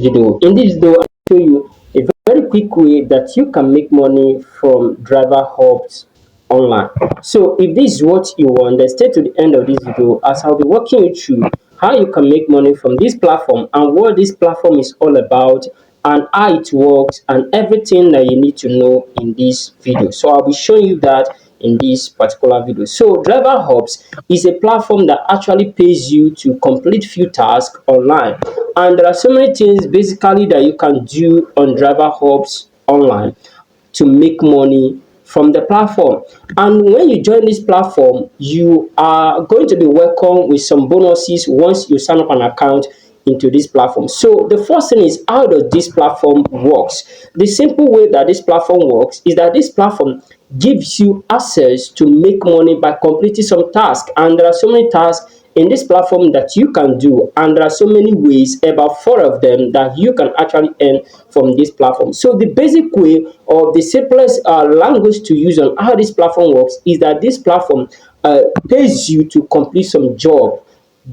video. In this video, I'll show you a very quick way that you can make money from driver hubs online. So if this is what you want, then stay to the end of this video as I'll be walking you through how you can make money from this platform and what this platform is all about and how it works and everything that you need to know in this video. So I'll be showing you that in this particular video. So Driver Hubs is a platform that actually pays you to complete few tasks online, and there are so many things basically that you can do on Driver Hubs online to make money from the platform. And when you join this platform, you are going to be welcomed with some bonuses once you sign up an account into this platform. So the first thing is, how does this platform works? The simple way that this platform works is that this platform gives you access to make money by completing some tasks, and there are so many tasks in this platform that you can do, and there are so many ways, about 4 of them, that you can actually earn from this platform. So the basic way, or the simplest language to use on how this platform works, is that this platform pays you to complete some job.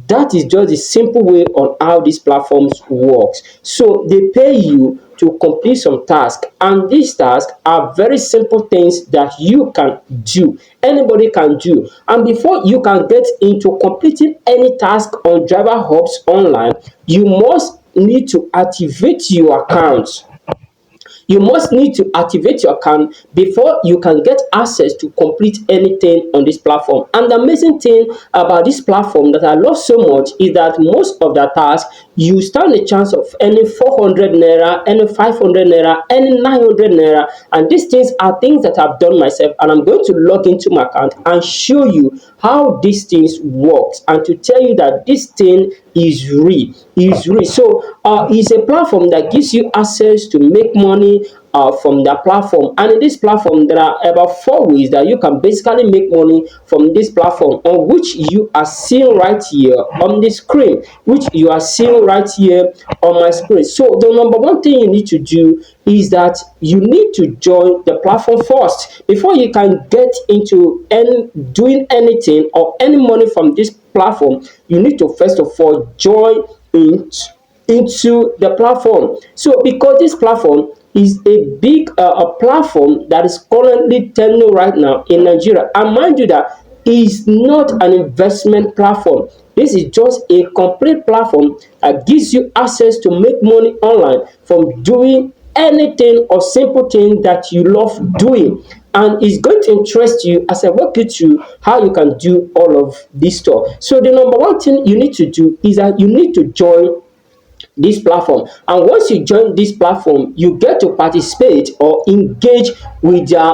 That is just a simple way on how these platforms works. So they pay you to complete some tasks, and these tasks are very simple things that you can do, anybody can do. And before you can get into completing any task on Driver Hubs online, you must need to activate your account. You must need to activate your account before you can get access to complete anything on this platform. And the amazing thing about this platform that I love so much is that most of the tasks, you stand a chance of earning 400 naira, earning 500 naira, earning 900 naira. And these things are things that I've done myself, and I'm going to log into my account and show you how these things works, and to tell you that this thing is real. So it's a platform that gives you access to make money from the platform. And in this platform, there are about 4 ways that you can basically make money from this platform, on which you are seeing right here on the screen, which you are seeing right here on my screen. So the number one thing you need to do is that you need to join the platform first before you can get into doing anything or any money from this platform. You need to first of all join into the platform. So because this platform is a big platform that is currently trending right now in Nigeria, and mind you that is not an investment platform. This is just a complete platform that gives you access to make money online from doing anything or simple thing that you love doing. And it's going to interest you as I walk you through how you can do all of this stuff. So the number one thing you need to do is that you need to join this platform, and once you join this platform, you get to participate or engage with their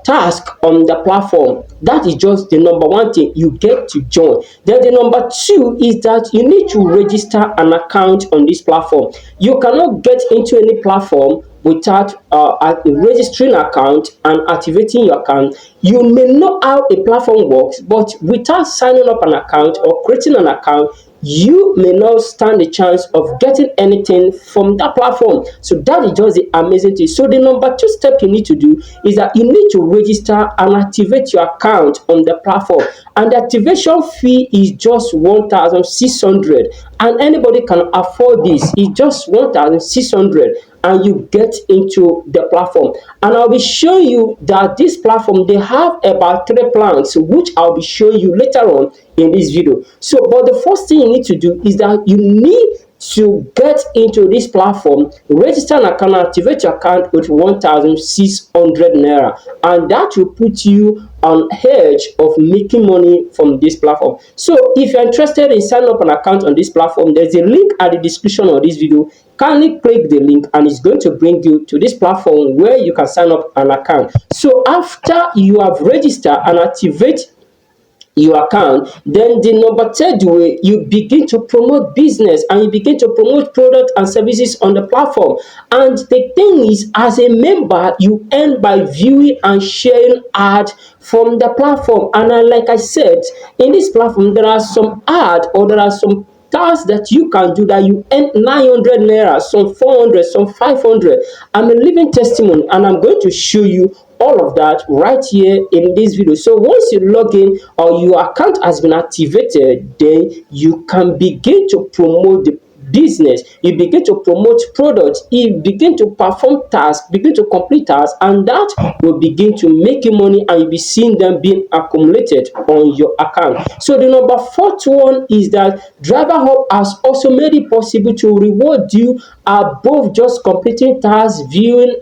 task on the platform. That is just the number one thing, you get to join. Then the number 2 is that you need to register an account on this platform. You cannot get into any platform without registering an account and activating your account. You may know how a platform works, but without signing up an account or creating an account, you may not stand a chance of getting anything from that platform. So that is just the amazing thing. So the number 2 step you need to do is that you need to register and activate your account on the platform, and the activation fee is just 1,600, and anybody can afford this. It's just 1,600, and you get into the platform. And I'll be showing you that this platform, they have about 3 plans, which I'll be showing you later on in this video. So but the first thing you need to do is that you need to get into this platform, register an account, activate your account with 1,600 naira, and that will put you on edge of making money from this platform. So if you're interested in signing up an account on this platform, there's a link at the description of this video. Kindly click the link, and it's going to bring you to this platform where you can sign up an account. So after you have registered and activate your account, then the number 3rd way, you begin to promote business, and you begin to promote product and services on the platform. And the thing is, as a member, you earn by viewing and sharing ads from the platform. And like I said, in this platform, there are some ads, or there are some tasks that you can do that you earn 900 naira, some 400, some 500. I'm a living testimony, and I'm going to show you all of that right here in this video. So once you log in or your account has been activated, then you can begin to promote business, you begin to promote products, you begin to perform tasks, begin to complete tasks, and that will begin to make you money, and you'll be seeing them being accumulated on your account. So the number fourth one is that Driverhub has also made it possible to reward you above just completing tasks, viewing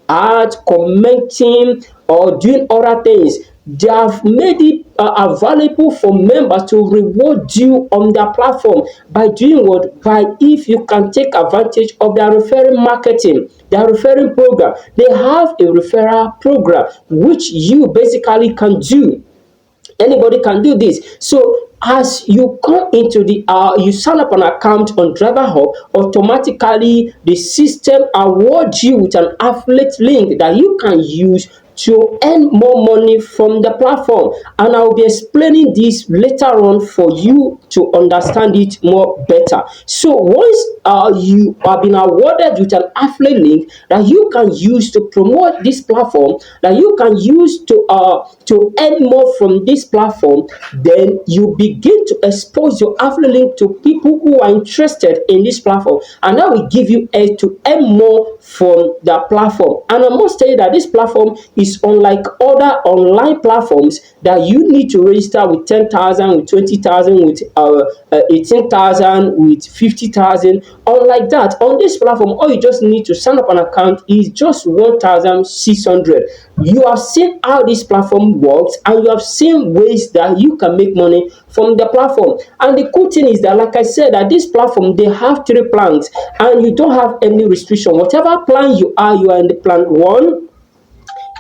ads, commenting, or doing other things. They have made it available for members to reward you on their platform by doing what? By if you can take advantage of their referring marketing, their referring program. They have a referral program which you basically can do. Anybody can do this. So as you come into the you sign up an account on Driverhub, automatically the system awards you with an affiliate link that you can use to earn more money from the platform, and I'll be explaining this later on for you to understand it more better. So once you have been awarded with an affiliate link that you can use to promote this platform, that you can use to earn more from this platform, then you begin to expose your affiliate link to people who are interested in this platform, and that will give you to earn more from the platform. And I must tell you that this platform is unlike other online platforms that you need to register with 10,000, with 20,000, with 18,000, with 50,000. Unlike that, on this platform, all you just need to sign up an account is just 1,600. You have seen how this platform works, and you have seen ways that you can make money from the platform. And the cool thing is that, like I said, that this platform, they have 3 plans, and you don't have any restriction. Whatever plan you are in the plan 1,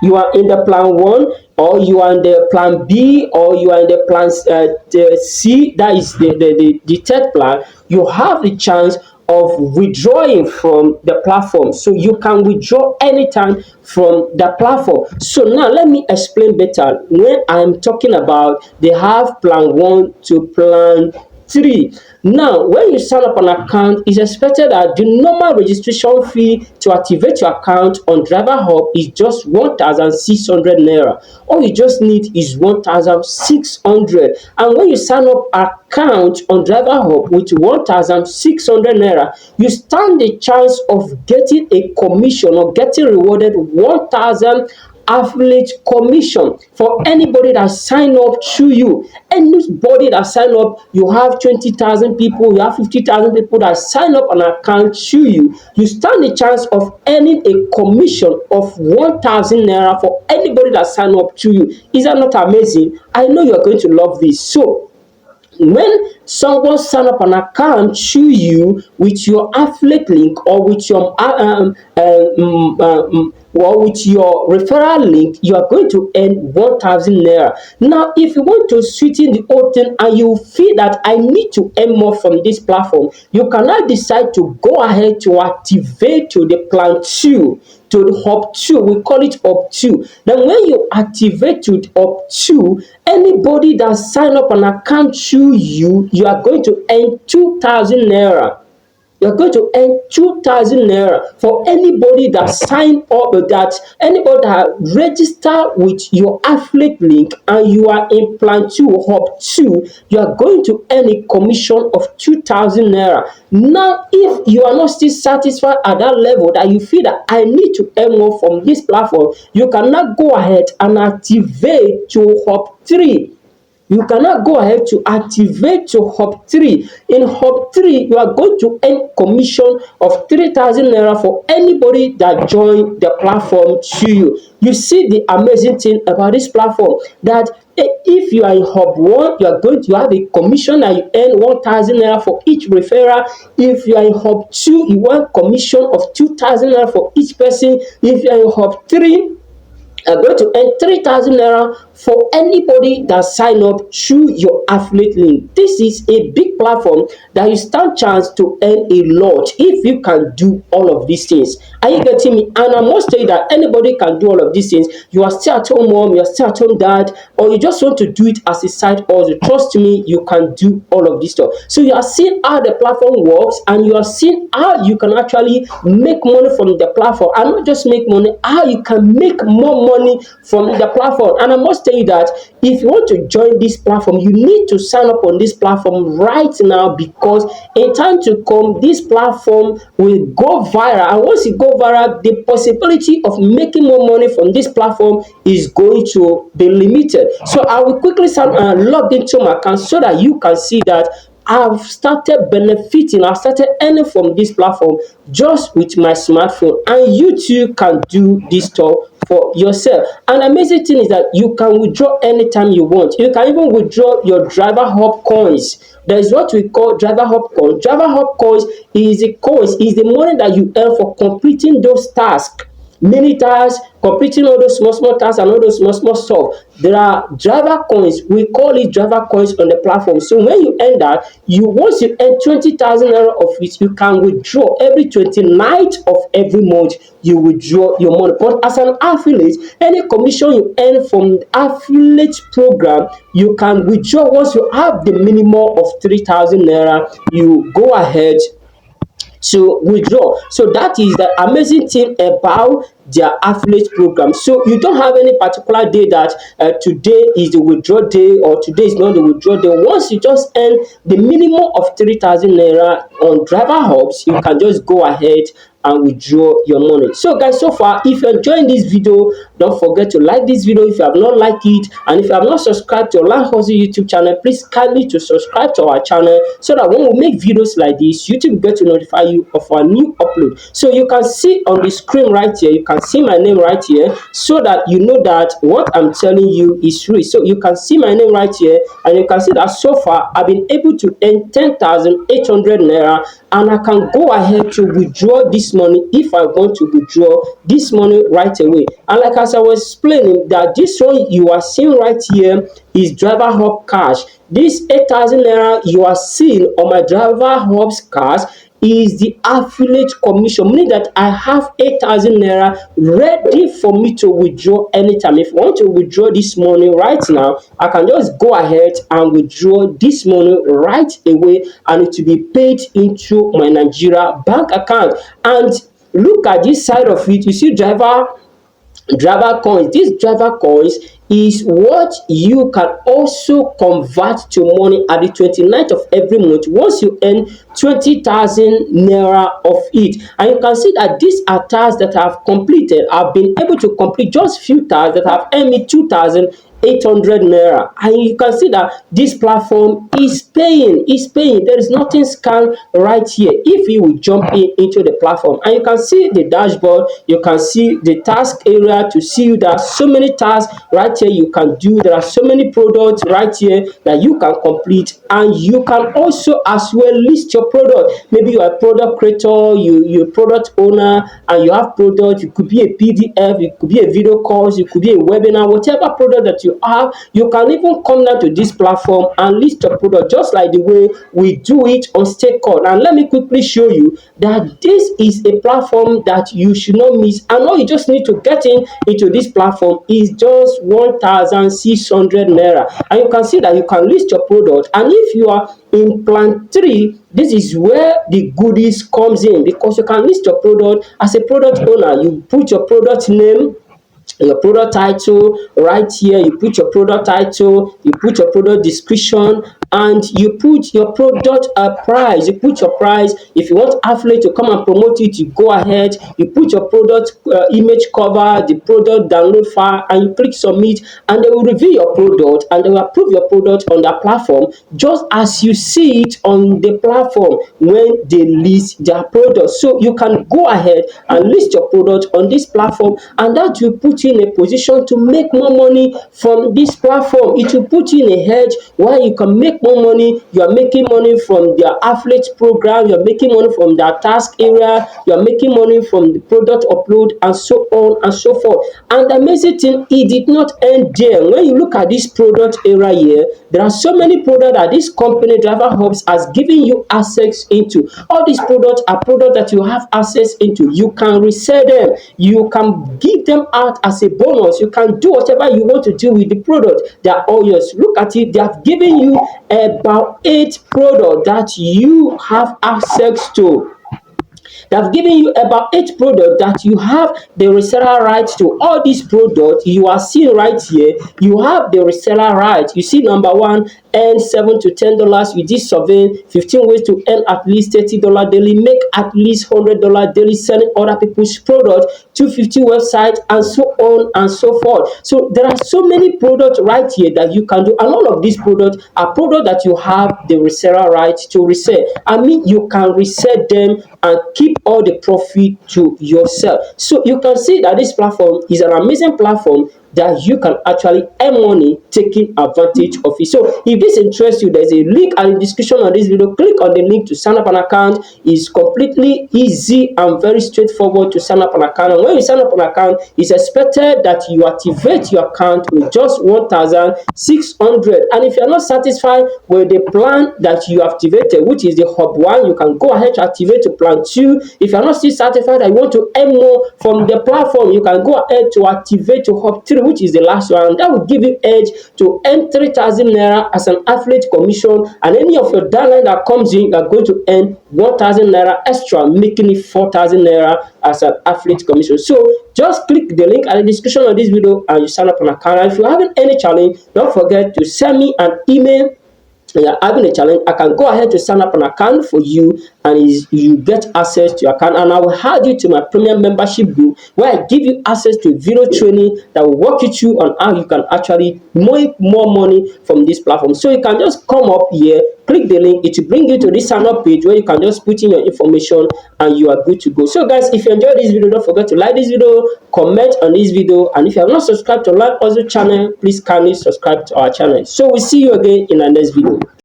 you are in the plan 1, or you are in the plan B, or you are in the plan C, that is the third plan. You have the chance of withdrawing from the platform, so you can withdraw anytime from the platform. So now let me explain better. When I'm talking about they have plan 1 to plan 3. Now, when you sign up an account, it's expected that the normal registration fee to activate your account on Driverhub is just 1,600 naira. All you just need is 1,600. And when you sign up account on Driverhub with 1,600 naira, you stand the chance of getting a commission or getting rewarded 1,000 affiliate commission for anybody that sign up through you. Anybody that sign up, you have 20,000 people, you have 50,000 people that sign up an account through you, you stand the chance of earning a commission of 1,000 naira for anybody that sign up through you. Is that not amazing? I know you are going to love this. So when someone sign up an account through you with your affiliate link, or with your referral link, you are going to earn 1,000 naira. Now, if you want to sweeten the whole thing and you feel that I need to earn more from this platform, you can now decide to go ahead to activate to the plan 2, to the hub 2. We call it hub 2. Then when you activate to hub 2, anybody that sign up an account through you, you are going to earn 2,000 naira. You're going to earn 2,000 naira for anybody that sign up, that anybody that register with your affiliate link, and you are in plan 2, hub 2, you are going to earn a commission of 2,000 naira. Now, if you are not still satisfied at that level, that you feel that I need to earn more from this platform, you cannot go ahead and activate to hub 3. You cannot go ahead to activate to hub 3. In hub 3, you are going to earn commission of 3,000 naira for anybody that join the platform to you. You see the amazing thing about this platform, that if you are in hub 1, you are going to have a commission that you earn 1,000 naira for each referral. If you are in hub 2, you want commission of 2,000 naira for each person. If you are in hub 3, are going to earn 3,000 naira for anybody that sign up through your affiliate link. This is a big platform that you stand chance to earn a lot if you can do all of these things. Are you getting me? And I must tell you that anybody can do all of these things. You are still at home mom, you are still at home dad, or you just want to do it as a side hustle. Trust me, you can do all of this stuff. So you are seeing how the platform works, and you are seeing how you can actually make money from the platform, and not just make money, how you can make more money from the platform. And I must tell you that if you want to join this platform, you need to sign up on this platform right now, because in time to come, this platform will go viral. And once it go viral, the possibility of making more money from this platform is going to be limited. So I will quickly log into my account so that you can see that I've started benefiting, I've started earning from this platform just with my smartphone, and you too can do this stuff for yourself. And the amazing thing is that you can withdraw anytime you want. You can even withdraw your driver hub coins. There is what we call driver hub coins. Driver hub coins is the money that you earn for completing those tasks, many tasks, completing all those small tasks and all those small stuff. There are driver coins. We call it driver coins on the platform. So when you earn that, once you earn 20,000 naira of it, you can withdraw every 29th of every month. You withdraw your money. But as an affiliate, any commission you earn from the affiliate program, you can withdraw once you have the minimum of 3,000 naira. You go ahead to withdraw. So that is the amazing thing about their affiliate program. So you don't have any particular day that today is the withdraw day or today is not the withdraw day. Once you just earn the minimum of 3,000 naira on driver hubs, you can just go ahead and withdraw your money. So guys, so far, if you're enjoying this video, don't forget to like this video if you have not liked it, and if you have not subscribed to Online Hustle YouTube channel, please kindly to subscribe to our channel so that when we make videos like this, YouTube will get to notify you of our new upload. So you can see on the screen right here, you can see my name right here, so that you know that what I'm telling you is true. So you can see my name right here, and you can see that so far I've been able to earn 10,800 naira, and I can go ahead to withdraw this money if I want to withdraw this money right away. And like as I was explaining, that this one you are seeing right here is driver hub cash. This 8,000 naira you are seeing on my driver hub's cash is the affiliate commission, meaning that I have 8,000 naira ready for me to withdraw anytime. If I want to withdraw this money right now, I can just go ahead and withdraw this money right away, and it will be paid into my Nigeria bank account. And look at this side of it, you see driver coins. These driver coins is what you can also convert to money at the 29th of every month once you earn 20,000 naira of it. And you can see that these are tasks that I've completed. I've been able to complete just few tasks that have earned me 2,800 naira, and you can see that this platform is paying. There is nothing scam right here if you will jump into the platform. And you can see the dashboard, you can see the task area to see that so many tasks right here you can do. There are so many products right here that you can complete, and you can also as well list your product. Maybe you are a product creator, you're a product owner, and you have product. It could be a PDF, it could be a video course, it could be a webinar, whatever product that you have. You can even come down to this platform and list your product just like the way we do it on StakeCode. And let me quickly show you that this is a platform that you should not miss. And all you just need to get into this platform is just 1,600 naira, and you can see that you can list your product. And if you are in plan 3, this is where the goodies comes in, because you can list your product as a product owner. You put your product name, your product title right here, you put your product title, you put your product description, and you put your product price. You put your price. If you want affiliate to come and promote it, you go ahead, you put your product image cover, the product download file, and you click submit, and they will review your product and they will approve your product on the platform just as you see it on the platform when they list their product. So you can go ahead and list your product on this platform, and that will put you in a position to make more money from this platform. It will put you in a hedge where you can make more money. You are making money from their affiliate program, you are making money from their task area, you are making money from the product upload, and so on and so forth. And the amazing thing, it did not end there. When you look at this product area here, there are so many products that this company Driver Hubs has given you access into. All these products are products that you have access into. You can resell them, you can give them out as a bonus, you can do whatever you want to do with the product. They are all yours. Look at it, they have given you about 8 products that you have access to. They've given you about 8 products that you have the reseller rights to. All these products you are seeing right here, you have the reseller right. You see, number one, earn $7 to $10 with this survey, 15 ways to earn at least $30 daily, make at least $100 daily selling other people's products, 250 websites, and so on and so forth. So there are so many products right here that you can do, and all of these products are products that you have the reseller right to resell. I mean, you can resell them and keep all the profit to yourself. So you can see that this platform is an amazing platform that you can actually earn money taking advantage of it. So if this interests you, there's a link in the description of this video. Click on the link to sign up an account. It's completely easy and very straightforward to sign up an account. And when you sign up an account, it's expected that you activate your account with just 1,600. And if you're not satisfied with the plan that you activated, which is the hub 1, you can go ahead to activate to plan 2. If you're not still satisfied and you want to earn more from the platform, you can go ahead to activate to hub 3, which is the last one. That will give you edge to earn 3,000 naira as an affiliate commission, and any of your downline that comes in, you are going to earn 1,000 naira extra, making it 4,000 naira as an affiliate commission. So just click the link in the description of this video and you sign up an account. And if you're having any challenge, don't forget to send me an email. You're having a challenge, I can go ahead to sign up an account for you, and you get access to your account, and I will add you to my premium membership group where I give you access to video training that will walk you through on how you can actually make more money from this platform. So you can just come up here, click the link, it will bring you to this sign up page where you can just put in your information and you are good to go. So guys, if you enjoyed this video, don't forget to like this video, comment on this video, and if you have not subscribed to Live Hustle channel, please kindly subscribe to our channel. So we'll see you again in our next video.